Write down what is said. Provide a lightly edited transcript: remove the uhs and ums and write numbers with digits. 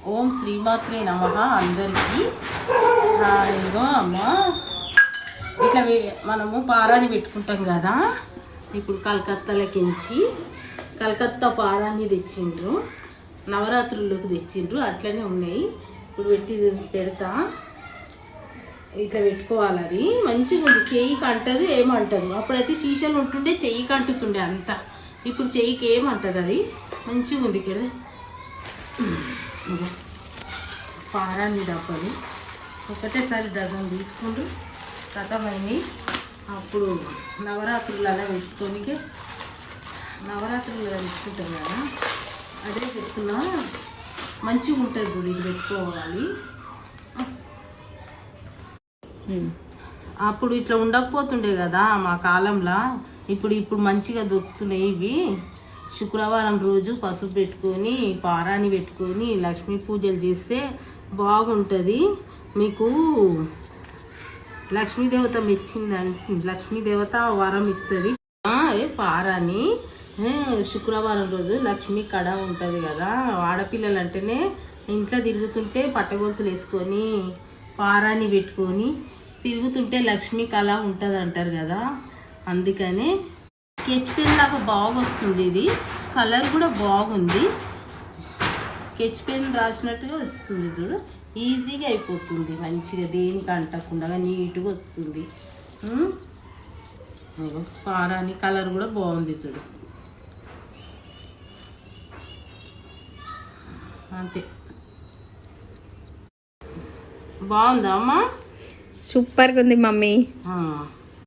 ఓం శ్రీమాత్రే నమః. అందరికీ ఇగో అమ్మ, ఇట్లా మనము పారాని పెట్టుకుంటాం కదా. ఇప్పుడు కలకత్తా పారాన్ని తెచ్చిండ్రు, నవరాత్రుల్లోకి తెచ్చిండ్రు. అట్లనే ఉన్నాయి. ఇప్పుడు పెడతా. ఇట్లా పెట్టుకోవాలి. అది మంచిగా ఉంది. చెయ్యికి అంటది ఏమంటదు. అప్పుడైతే శీషలు ఉంటుండే చెయ్యికి అంటుతుండే అంతా. ఇప్పుడు చెయ్యికి ఏమంటది. అది మంచిగా ఉంది. ఇక్కడ పారాన్ని డబ్బలు ఒకటేసారి డజన్ తీసుకుంటూ కథమైంది. అప్పుడు నవరాత్రులలో పెట్టుకోనికి పెట్టుకుంటాం కదా, అదే పెట్టుకున్నా. మంచిగా ఉంటుంది చూడు. ఇది పెట్టుకోవాలి. అప్పుడు ఇట్లా ఉండకపోతుండే కదా మా కాలంలో. ఇప్పుడు మంచిగా దొరుకుతున్నాయి ఇవి. శుక్రవారం రోజు పసుపు పెట్టుకొని పారాని పెట్టుకొని లక్ష్మీ పూజలు చేస్తే బాగుంటుంది. మీకు లక్ష్మీదేవత మెచ్చిందంటే లక్ష్మీదేవత వరం ఇస్తుంది. పారాని శుక్రవారం రోజు లక్ష్మీ కడ ఉంటుంది కదా. ఆడపిల్లలు అంటేనే ఇంట్లో తిరుగుతుంటే పట్టగోసులు వేసుకొని పారాని పెట్టుకొని తిరుగుతుంటే లక్ష్మీ కళ ఉంటుంది అంటారు కదా. అందుకనే స్కెచ్ పెన్ లాగా బాగా వస్తుంది. ఇది కలర్ కూడా బాగుంది. స్కెచ్ పెన్ రాసినట్టుగా వస్తుంది చూడు. ఈజీగా అయిపోతుంది. మంచిగా దేనికి అంటకుండా నీట్గా వస్తుంది. పారాని కలర్ కూడా బాగుంది చూడు. అంతే. బాగుందా అమ్మా? సూపర్గా ఉంది మమ్మీ.